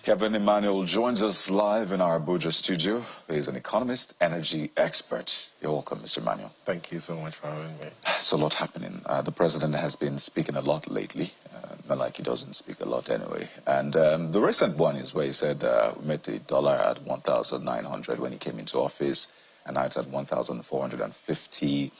Kevin Emmanuel joins us live in our Abuja studio. He's an economist, energy expert. You're welcome, Mr. Emmanuel. Thank you so much for having me. There's a lot happening. The president has been speaking a lot lately. Not like he doesn't speak a lot anyway. And the recent one is where he said we met the dollar at 1,900 when he came into office, and now it's at 1,450.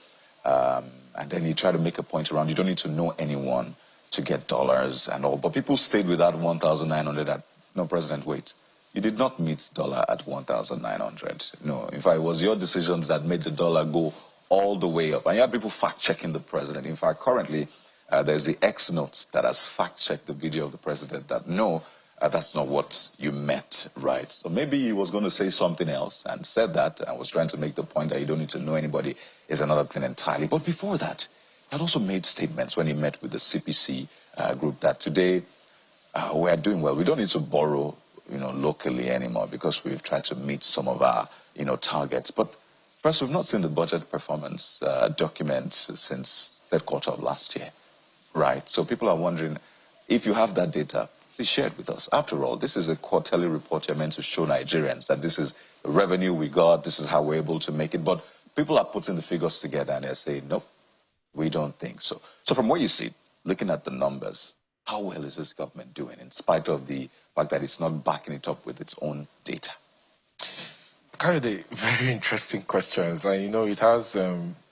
And then he tried to make a point around you don't need to know anyone to get dollars and all. But people stayed with that 1,900 at no, President, wait. You did not meet dollar at 1,900. No, in fact, it was your decisions that made the dollar go all the way up. And you had people fact-checking the president. In fact, currently, there's the X notes that has fact-checked the video of the president that, no, that's not what you meant, right? So maybe he was going to say something else and said that and was trying to make the point that you don't need to know anybody is another thing entirely. But before that, he had also made statements when he met with the CPC group that today, we're doing well. We don't need to borrow, locally anymore because we've tried to meet some of our, targets. But first, we've not seen the budget performance document since third quarter of last year, right? So people are wondering, if you have that data, please share it with us. After all, this is a quarterly report you're meant to show Nigerians that this is the revenue we got, this is how we're able to make it. But people are putting the figures together and they're saying, nope, we don't think so. So from what you see, looking at the numbers, how well is this government doing in spite of the fact that it's not backing it up with its own data? Kayode, very interesting questions. And it has,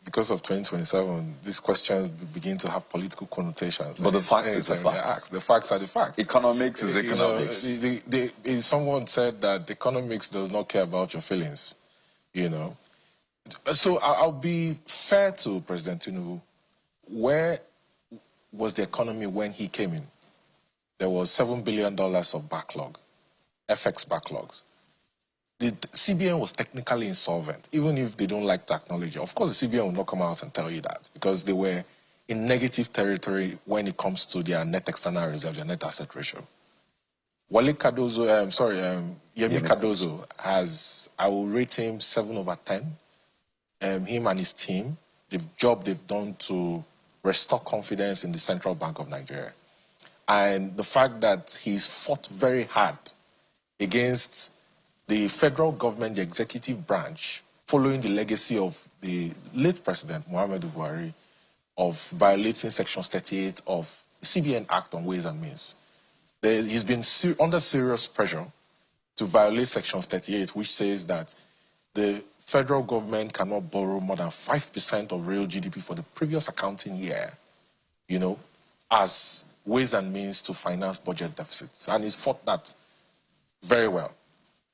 because of 2027, these questions begin to have political connotations. But the facts is the facts. The facts are the facts. Economics is economics. Someone said that economics does not care about your feelings, So I'll be fair to President Tinubu. Where was the economy when he came in? There was $7 billion of backlog, FX backlogs. The CBN was technically insolvent, even if they don't like to acknowledge it. Of course, the CBN will not come out and tell you that because they were in negative territory when it comes to their net external reserve, their net asset ratio. Yemi Cardozo has, I will rate him 7/10. Him and his team, the job they've done to restore confidence in the Central Bank of Nigeria. And the fact that he's fought very hard against the federal government, the executive branch, following the legacy of the late President, Muhammadu Buhari, of violating Section 38 of the CBN Act on Ways and Means. He's been under serious pressure to violate Section 38, which says that the federal government cannot borrow more than 5% of real GDP for the previous accounting year, as ways and means to finance budget deficits. And he's fought that very well.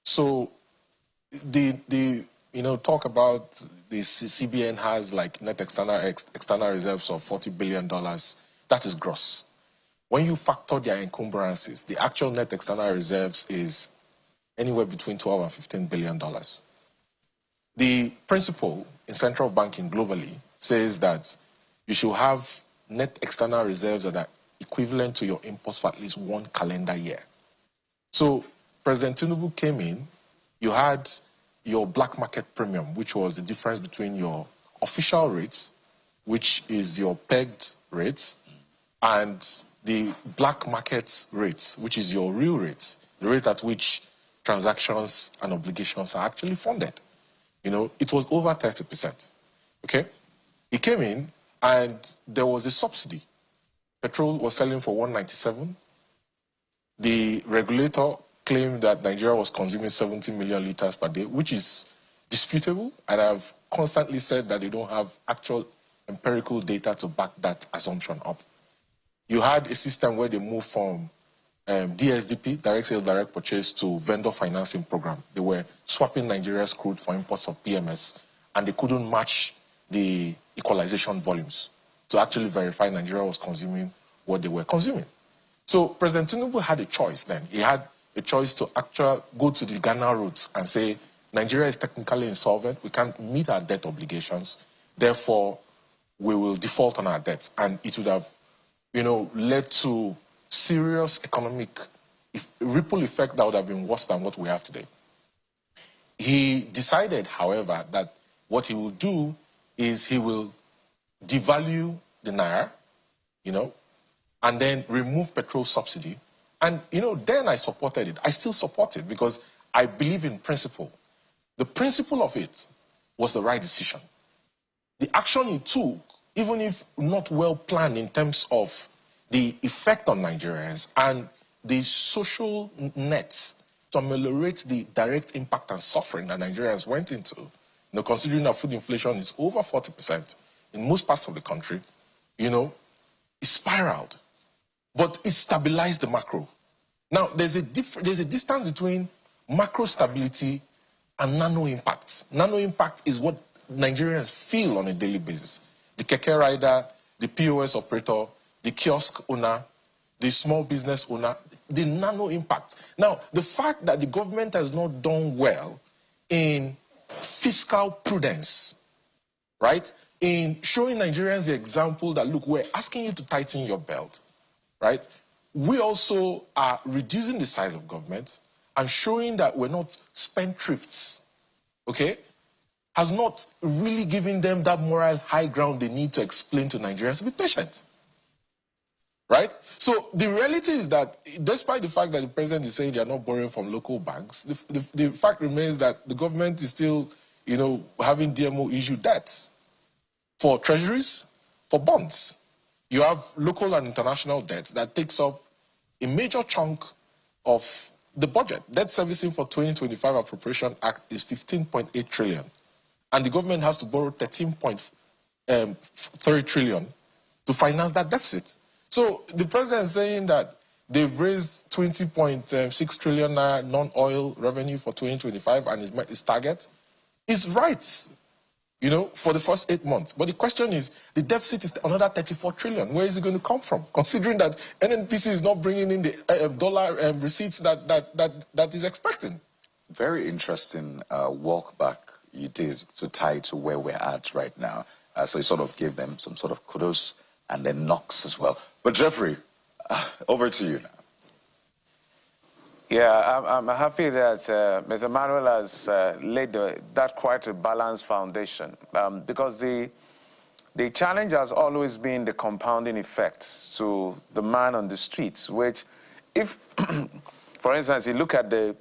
So talk about the CBN has like net external reserves of $40 billion. That is gross. When you factor their encumbrances, the actual net external reserves is anywhere between $12 and $15 billion. The principle in central banking globally says that you should have net external reserves that are equivalent to your imports for at least one calendar year. So President Tinubu came in, you had your black market premium, which was the difference between your official rates, which is your pegged rates, and the black market rates, which is your real rates, the rate at which transactions and obligations are actually funded. It was over 30%, okay? He came in and there was a subsidy. Petrol was selling for $197. The regulator claimed that Nigeria was consuming 70 million liters per day, which is disputable. And I've constantly said that they don't have actual empirical data to back that assumption up. You had a system where they moved from DSDP, direct sales, direct purchase, to vendor financing program. They were swapping Nigeria's crude for imports of PMS, and they couldn't match the equalization volumes to actually verify Nigeria was consuming what they were consuming. So President Tinubu had a choice then. He had a choice to actually go to the Ghana route and say, Nigeria is technically insolvent, we can't meet our debt obligations, therefore we will default on our debts. And it would have, led to serious economic ripple effect that would have been worse than what we have today. He decided, however, that what he will do is he will devalue the naira, and then remove petrol subsidy, And, then I supported it. I still support it because I believe in principle. The principle of it was the right decision. The action it took, even if not well planned in terms of the effect on Nigerians and the social nets to ameliorate the direct impact and suffering that Nigerians went into, considering that food inflation is over 40% in most parts of the country, it spiraled. But it stabilized the macro. Now, there's a distance between macro stability and nano impact. Nano impact is what Nigerians feel on a daily basis. The keke rider, the POS operator, the kiosk owner, the small business owner, the nano impact. Now, the fact that the government has not done well in fiscal prudence, right? In showing Nigerians the example that, look, we're asking you to tighten your belt, right? We also are reducing the size of government and showing that we're not spendthrifts, okay? Has not really given them that moral high ground they need to explain to Nigerians to be patient. Right? So the reality is that despite the fact that the president is saying they are not borrowing from local banks, the fact remains that the government is still, having DMO issue debts for treasuries, for bonds. You have local and international debts that takes up a major chunk of the budget. Debt servicing for 2025 Appropriation Act is 15.8 trillion. And the government has to borrow 13.3 trillion to finance that deficit. So the president is saying that they've raised 20.6 trillion naira non-oil revenue for 2025 and his target is right, for the first 8 months. But the question is, the deficit is another 34 trillion. Where is it going to come from? Considering that NNPC is not bringing in the dollar receipts that is expecting. Very interesting walk back you did to tie to where we're at right now. So you sort of gave them some sort of kudos and then knocks as well. But Jeffrey, over to you now. Yeah, I'm happy that Mr. Manuel has laid that quite a balanced foundation because the challenge has always been the compounding effects to the man on the streets, which if, for instance, you look at the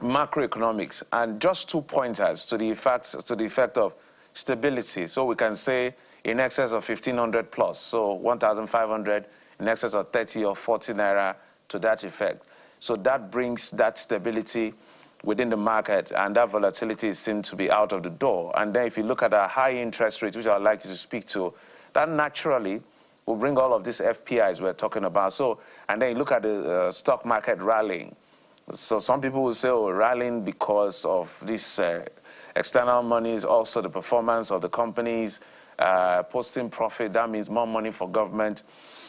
macroeconomics and just 2 pointers to the effect of stability. So we can say in excess of 1,500 plus, so 1,500 in excess of 30 or 40 naira to that effect. So that brings that stability within the market, and that volatility seems to be out of the door. And then if you look at our high interest rates, which I'd like you to speak to, that naturally will bring all of these FPIs we're talking about. So, and then you look at the stock market rallying. So some people will say, oh, rallying because of this external monies, also the performance of the companies, posting profit, that means more money for government.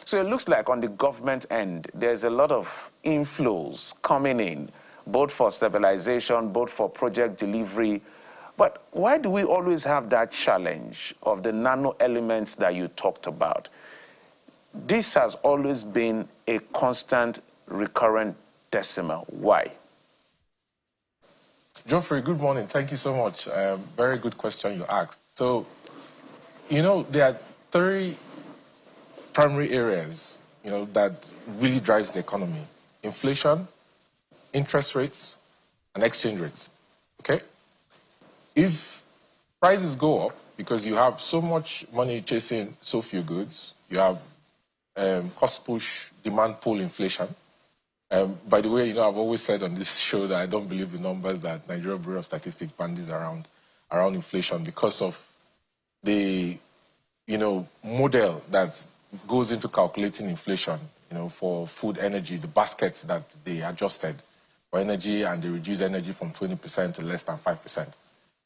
So it looks like on the government end, there's a lot of inflows coming in, both for stabilization, both for project delivery. But why do we always have that challenge of the nano elements that you talked about? This has always been a constant, recurrent decimal. Why? Geoffrey, good morning. Thank you so much. Very good question you asked. So, there are 3 primary areas, that really drives the economy: inflation, interest rates, and exchange rates. Okay? If prices go up because you have so much money chasing so few goods, you have cost push, demand pull inflation. By the way, I've always said on this show that I don't believe the numbers that Nigeria Bureau of Statistics bandies around inflation because of the, model that goes into calculating inflation, for food, energy, the baskets that they adjusted for energy, and they reduce energy from 20% to less than 5%.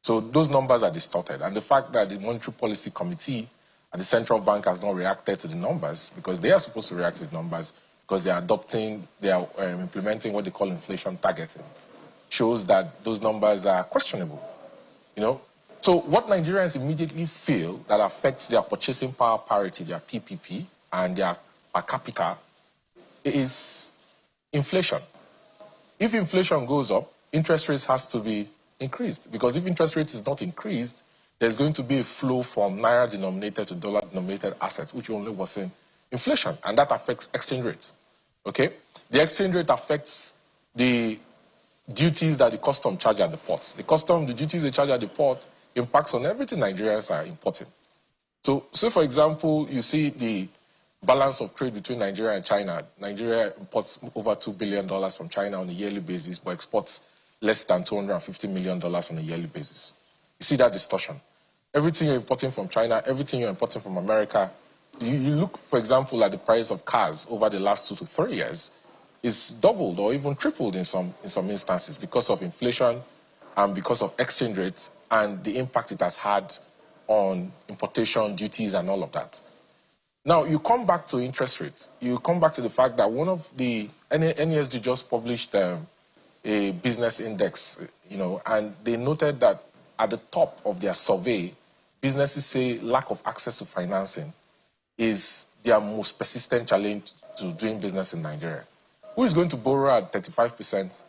So those numbers are distorted. And the fact that the Monetary Policy Committee and the central bank has not reacted to the numbers, because they are supposed to react to the numbers, because they are implementing what they call inflation targeting, shows that those numbers are questionable, So what Nigerians immediately feel that affects their purchasing power parity, their PPP, and their per capita is inflation. If inflation goes up, interest rates has to be increased, because if interest rate is not increased, there's going to be a flow from naira-denominated to dollar-denominated assets, which only worsen inflation, and that affects exchange rates. Okay? The exchange rate affects the duties that the custom charge at the ports. The duties they charge at the port impacts on everything Nigerians are importing. So, say for example, you see the balance of trade between Nigeria and China. Nigeria imports over $2 billion from China on a yearly basis, but exports less than $250 million on a yearly basis. You see that distortion. Everything you're importing from China, everything you're importing from America, you look, for example, at the price of cars over the last 2 to 3 years, is doubled or even tripled in some instances because of inflation and because of exchange rates and the impact it has had on importation duties and all of that. Now, you come back to interest rates. You come back to the fact that one of the NESG just published a business index, and they noted that at the top of their survey, businesses say lack of access to financing is their most persistent challenge to doing business in Nigeria. Who is going to borrow at 35%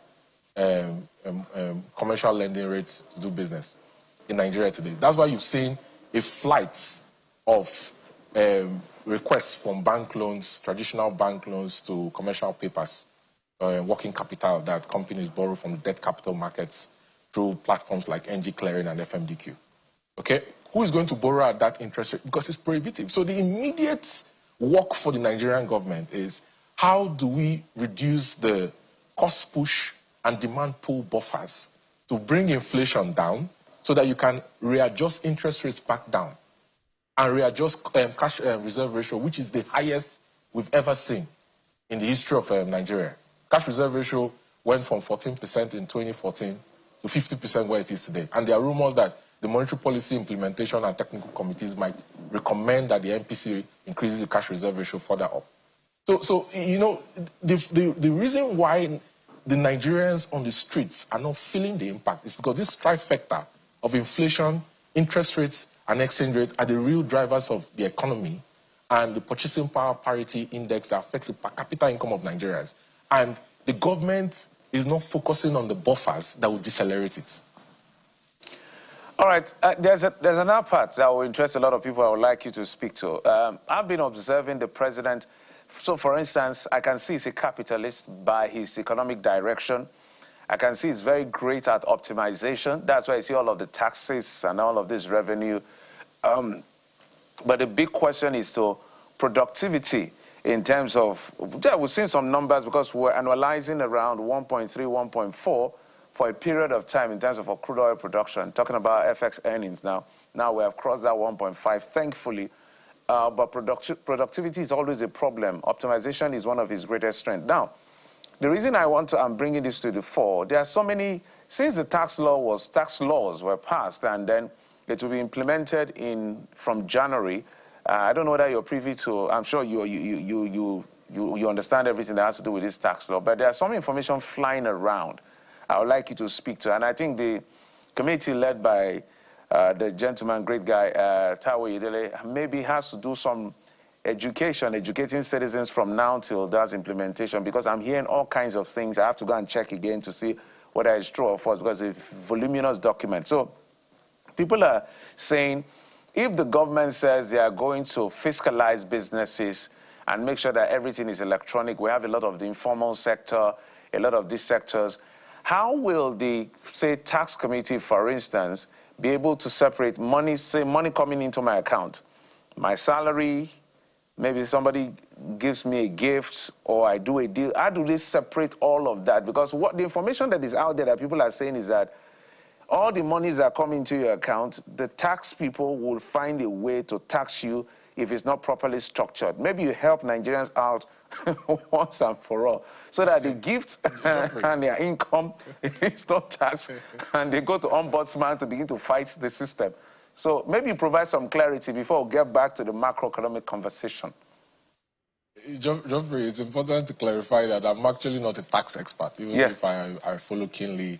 commercial lending rates to do business in Nigeria today? That's why you've seen a flight of requests from bank loans, traditional bank loans, to commercial papers, working capital that companies borrow from debt capital markets through platforms like NG Clearing and FMDQ. Okay? Who is going to borrow at that interest rate? Because it's prohibitive. So the immediate work for the Nigerian government is, how do we reduce the cost push and demand pull buffers to bring inflation down so that you can readjust interest rates back down and readjust cash reserve ratio, which is the highest we've ever seen in the history of Nigeria. Cash reserve ratio went from 14% in 2014 to 50% where it is today. And there are rumors that the Monetary Policy Implementation and Technical Committees might recommend that the NPC increases the cash reserve ratio further up. So the reason why the Nigerians on the streets are not feeling the impact is because this trifecta of inflation, interest rates, and exchange rate are the real drivers of the economy and the purchasing power parity index that affects the per capita income of Nigerians. And the government is not focusing on the buffers that will decelerate it. All right, there's another part that will interest a lot of people I would like you to speak to. I've been observing the president. So, for instance, I can see he's a capitalist by his economic direction. I can see he's very great at optimization. That's why I see all of the taxes and all of this revenue. But the big question is to productivity in terms of, yeah, we've seen some numbers because we're annualizing around 1.3, 1.4 for a period of time in terms of our crude oil production, talking about FX earnings now. Now we have crossed that 1.5, thankfully. But productivity is always a problem. Optimization is one of his greatest strengths. Now, the reason I'm bringing this to the fore, there are so many, since the tax laws were passed and then it will be implemented from January. I don't know whether you're privy to, I'm sure you understand everything that has to do with this tax law, but there's some information flying around I would like you to speak to. And I think the committee led by the gentleman, great guy, Tawe Idele, maybe has to do some educating citizens from now till that's implementation, because I'm hearing all kinds of things. I have to go and check again to see whether it's true or false, because it's a voluminous document. So people are saying, if the government says they are going to fiscalize businesses and make sure that everything is electronic, we have a lot of the informal sector, a lot of these sectors, how will the, say, tax committee, for instance, be able to separate money, say money coming into my account, my salary, maybe somebody gives me a gift or I do a deal? How do they separate all of that? Because what the information that is out there that people are saying is that all the monies that come into your account, the tax people will find a way to tax you if it's not properly structured. Maybe you help Nigerians out once and for all, so that the gift and their income is not taxed, and they go to ombudsman to begin to fight the system. So maybe you provide some clarity before we get back to the macroeconomic conversation. Geoffrey, it's important to clarify that I'm actually not a tax expert, even if I follow keenly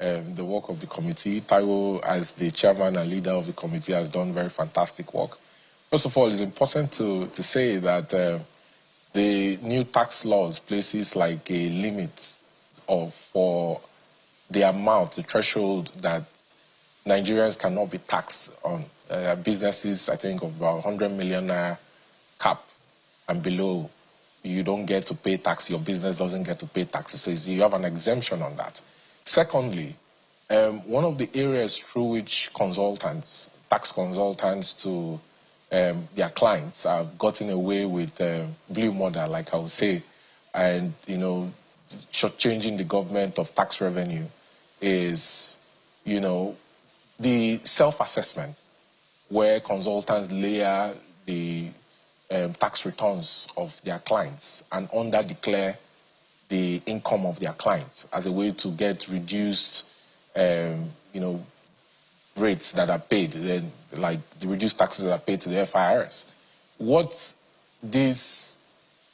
the work of the committee. Taiwo, as the chairman and leader of the committee, has done very fantastic work. First of all, it's important to say that the new tax laws places like a limit for the amount, the threshold that Nigerians cannot be taxed on. Businesses, I think, of about 100 million cap and below you don't get to pay tax, your business doesn't get to pay taxes. So you have an exemption on that. Secondly, one of the areas through which consultants, tax consultants to their clients have gotten away with blue model, like I would say, and, you know, shortchanging the government of tax revenue is, you know, the self-assessment, where consultants layer the tax returns of their clients and under-declare the income of their clients as a way to get reduced, you know, rates that are paid, like the reduced taxes that are paid to the FIRS. What this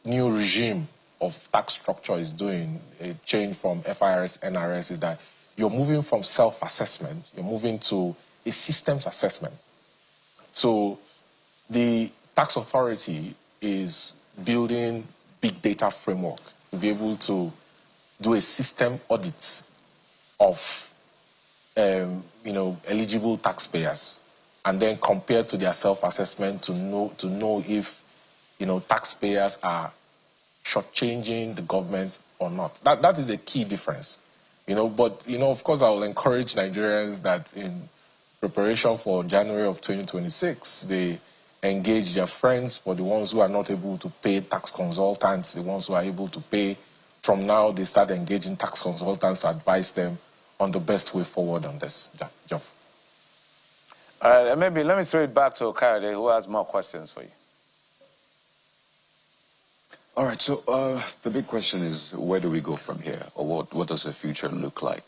new regime of tax structure is doing, a change from FIRS, NRS, is that you're moving from self-assessment, you're moving to a systems assessment. So the tax authority is building big data framework to be able to do a system audit of you know, eligible taxpayers, and then compare to their self-assessment to know if, you know, taxpayers are shortchanging the government or not. That is a key difference, you know. But, you know, of course, I will encourage Nigerians that in preparation for January of 2026, they engage their friends. For the ones who are not able to pay, tax consultants. The ones who are able to pay, from now they start engaging tax consultants to advise them on the best way forward on this, Jeff. All right, maybe let me throw it back to Okayode, who has more questions for you. All right, so the big question is, where do we go from here? Or what does the future look like?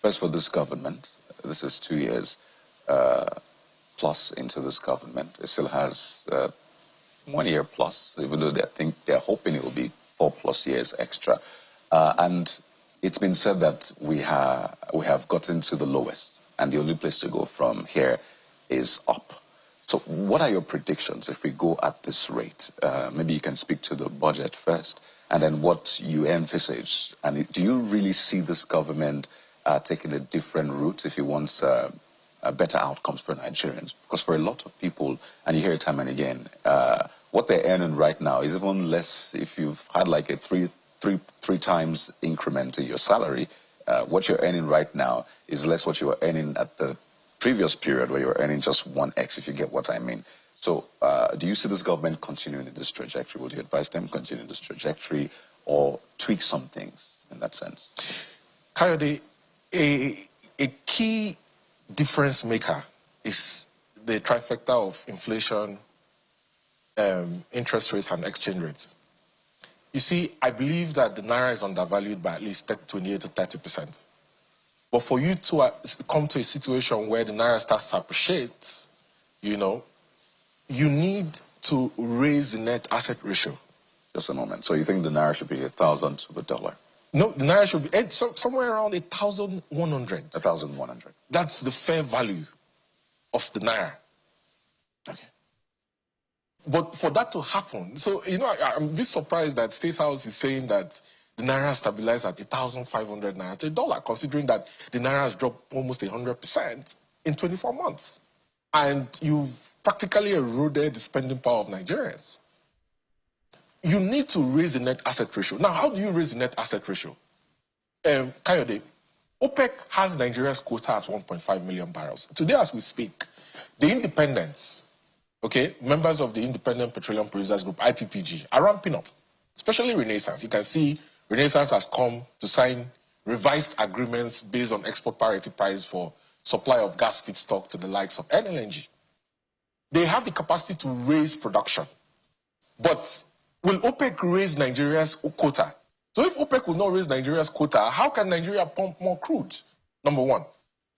First, for this government, this is 2 years plus into this government. It still has 1 year plus, even though they're hoping it will be 4+ years extra. And it's been said that we have gotten to the lowest, and the only place to go from here is up. So what are your predictions if we go at this rate? Maybe you can speak to the budget first, and then what you envisage. And do you really see this government taking a different route if it wants better outcomes for Nigerians? Because for a lot of people, and you hear it time and again, what they're earning right now is even less. If you've had like a three times increment in your salary, what you're earning right now is less what you were earning at the previous period where you were earning just 1x, if you get what I mean. So do you see this government continuing in this trajectory? Would you advise them continuing this trajectory or tweak some things in that sense? Kayode, a key difference maker is the trifecta of inflation, interest rates, and exchange rates. You see, I believe that the Naira is undervalued by at least 28 to 30%. But for you to come to a situation where the Naira starts to appreciate, you know, you need to raise the net asset ratio. Just a moment. So you think the Naira should be 1,000 to the dollar? No, the Naira should be somewhere around 1,100. 1,100. That's the fair value of the Naira. Okay. But for that to happen, so, you know, I'm a bit surprised that State House is saying that the Naira stabilized at 1,500 Naira to a dollar, considering that the Naira has dropped almost 100% in 24 months. And you've practically eroded the spending power of Nigerians. You need to raise the net asset ratio. Now, how do you raise the net asset ratio? Kayode, OPEC has Nigeria's quota at 1.5 million barrels. Today, as we speak, the independents, okay, members of the Independent Petroleum Producers Group, IPPG, are ramping up, especially Renaissance. You can see Renaissance has come to sign revised agreements based on export parity price for supply of gas feedstock to the likes of NLNG. They have the capacity to raise production. But will OPEC raise Nigeria's quota? So if OPEC will not raise Nigeria's quota, how can Nigeria pump more crude? Number one.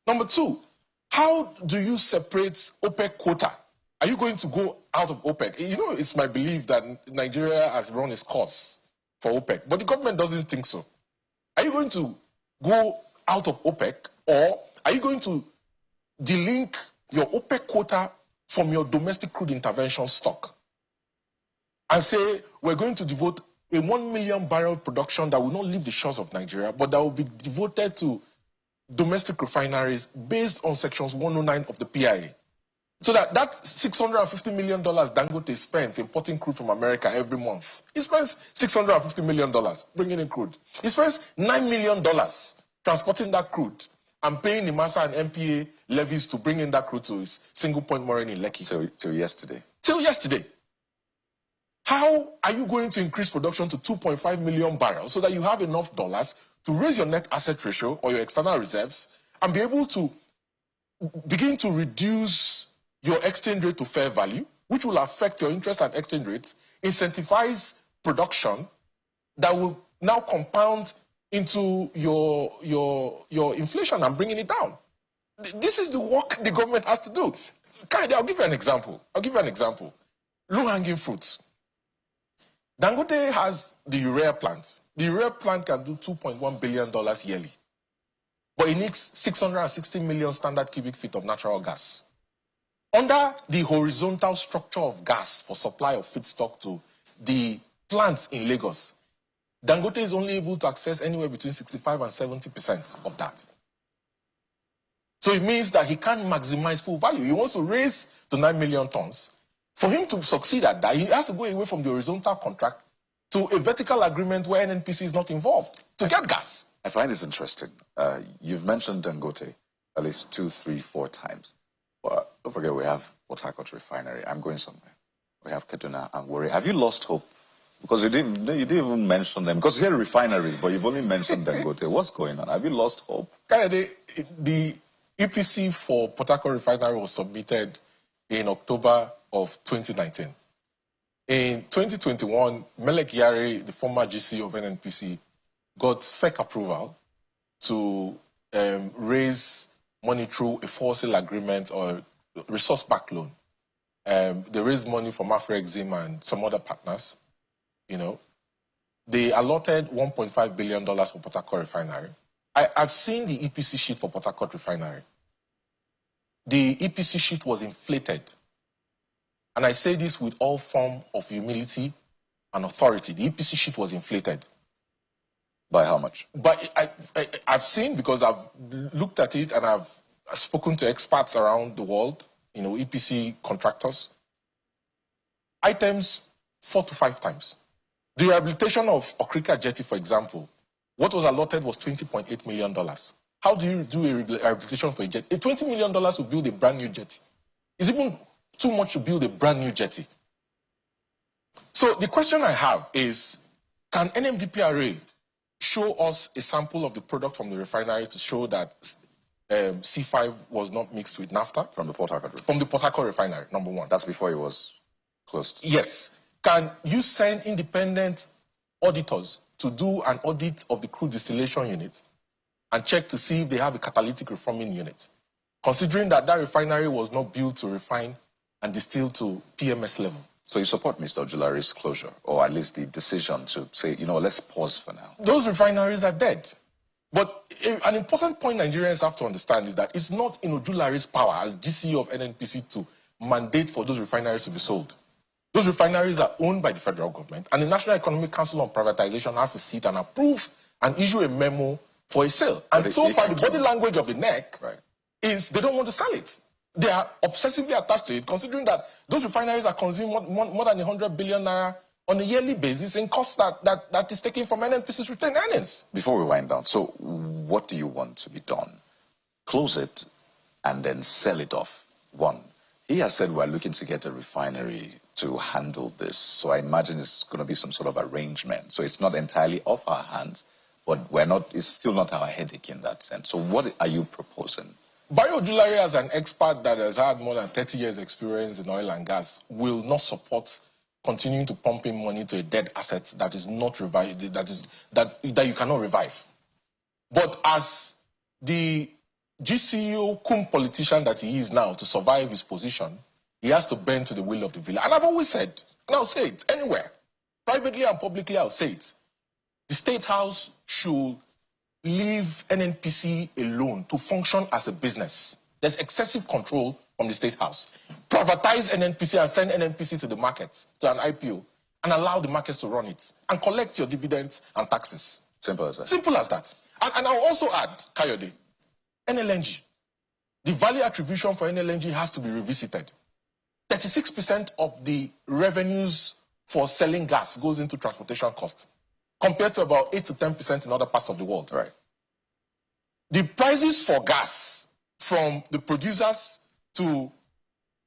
Number two, how do you separate OPEC quota? Are you going to go out of OPEC? You know, it's my belief that Nigeria has run its course for OPEC, but the government doesn't think so. Are you going to go out of OPEC, or are you going to delink your OPEC quota from your domestic crude intervention stock and say, we're going to devote a 1 million barrel production that will not leave the shores of Nigeria, but that will be devoted to domestic refineries based on sections 109 of the PIA? So that $650 million Dangote spends importing crude from America every month. He spends $650 million bringing in crude. He spends $9 million transporting that crude and paying the Massa and MPA levies to bring in that crude to his single point mooring in Lekki. Till yesterday. Till yesterday. How are you going to increase production to 2.5 million barrels so that you have enough dollars to raise your net asset ratio or your external reserves and be able to begin to reduce your exchange rate to fair value, which will affect your interest and exchange rates, incentivize production that will now compound into your inflation and bringing it down? This is the work the government has to do. I'll give you an example. Low-hanging fruits. Dangote has the urea plant. The urea plant can do $2.1 billion yearly. But it needs 660 million standard cubic feet of natural gas. Under the horizontal structure of gas for supply of feedstock to the plants in Lagos, Dangote is only able to access anywhere between 65 and 70% of that. So it means that he can't maximize full value. He wants to raise to 9 million tons. For him to succeed at that, he has to go away from the horizontal contract to a vertical agreement where NNPC is not involved to get gas. I find this interesting. You've mentioned Dangote at least 2, 3, 4 times. But don't forget, we have Port Harcourt Refinery. I'm going somewhere. We have Kaduna and Warri. Have you lost hope? Because you didn't even mention them. Because here are refineries, but you've only mentioned Dangote. What's going on? Have you lost hope? The EPC for Port Harcourt Refinery was submitted in October of 2019. In 2021, Melek Yari, the former GC of NNPC, got fake approval to raise money through a for-sale agreement or resource-backed loan. They raised money from Afrexim and some other partners. They allotted $1.5 billion for Port Harcourt Refinery. I've seen the EPC sheet for Port Harcourt Refinery. The EPC sheet was inflated. And I say this with all form of humility and authority. The EPC sheet was inflated. By how much? But I've seen, because I've looked at it and I've spoken to experts around the world, EPC contractors, items 4 to 5 times. The rehabilitation of Okrika Jetty, for example, what was allotted was $20.8 million. How do you do a rehabilitation for a jetty? $20 million will build a brand new jetty. It's even too much to build a brand new jetty. So the question I have is, can NMDPRA show us a sample of the product from the refinery to show that C5 was not mixed with naphtha? From the Port Harcourt refinery? From the Port Harcourt refinery, number one. That's before it was closed? Yes. Can you send independent auditors to do an audit of the crude distillation unit and check to see if they have a catalytic reforming unit, considering that that refinery was not built to refine and distill to PMS level? So you support Mr. Ojulari's closure, or at least the decision to say, let's pause for now? Those refineries are dead. But an important point Nigerians have to understand is that it's not in Ojulari's power as GCE of NNPC to mandate for those refineries to be sold. Those refineries are owned by the federal government, and the National Economic Council on Privatization has to sit and approve and issue a memo for a sale. And so far, the body language of the NEC is they don't want to sell it. They are obsessively attached to it, considering that those refineries are consuming more than 100 billion naira on a yearly basis in costs that is taken from NNPC's retained earnings. Before we wind down, so what do you want to be done? Close it and then sell it off. One, he has said we're looking to get a refinery to handle this. So I imagine it's going to be some sort of arrangement. So it's not entirely off our hands, but it's still not our headache in that sense. So what are you proposing? Bayo Ojulari, as an expert that has had more than 30 years experience in oil and gas, will not support continuing to pump in money to a dead asset that is not revived, that you cannot revive. But as the GCO cum politician that he is now, to survive his position, he has to bend to the will of the villa. And I've always said, and I'll say it anywhere, privately and publicly, I'll say it, the State House should leave NNPC alone to function as a business. There's excessive control from the State House. Privatize NNPC and send NNPC to the markets, to an IPO, and allow the markets to run it, and collect your dividends and taxes. Simple as that. Simple as that. And I'll also add, Kayode, NLNG. the value attribution for NLNG has to be revisited. 36% of the revenues for selling gas goes into transportation costs, compared to about 8 to 10% in other parts of the world. Right. The prices for gas from the producers to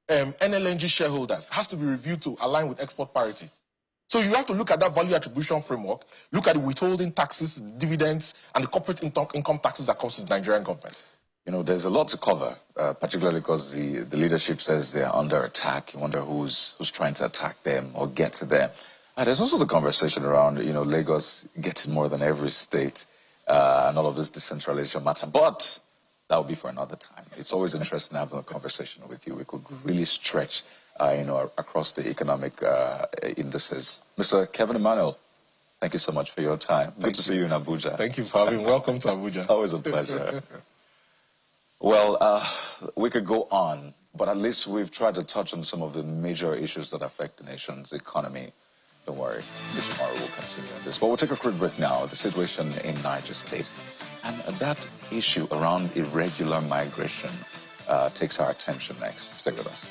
NLNG shareholders has to be reviewed to align with export parity. So you have to look at that value attribution framework, look at the withholding taxes, dividends, and the corporate income taxes that comes to the Nigerian government. You know, there's a lot to cover, particularly because the leadership says they're under attack. You wonder who's trying to attack them or get to them. And there's also the conversation around, you know, Lagos getting more than every state and all of this decentralization matter. But that will be for another time. It's always interesting having a conversation with you. We could really stretch, you know, across the economic indices. Mr. Kevin Emmanuel, thank you so much for your time. Good to see you in Abuja. Thank you for having me. Welcome to Abuja. Always a pleasure. Well, we could go on, but at least we've tried to touch on some of the major issues that affect the nation's economy. Don't worry, tomorrow we'll continue on this. But we'll take a quick break now. The situation in Niger State and that issue around irregular migration takes our attention next. Stay with us.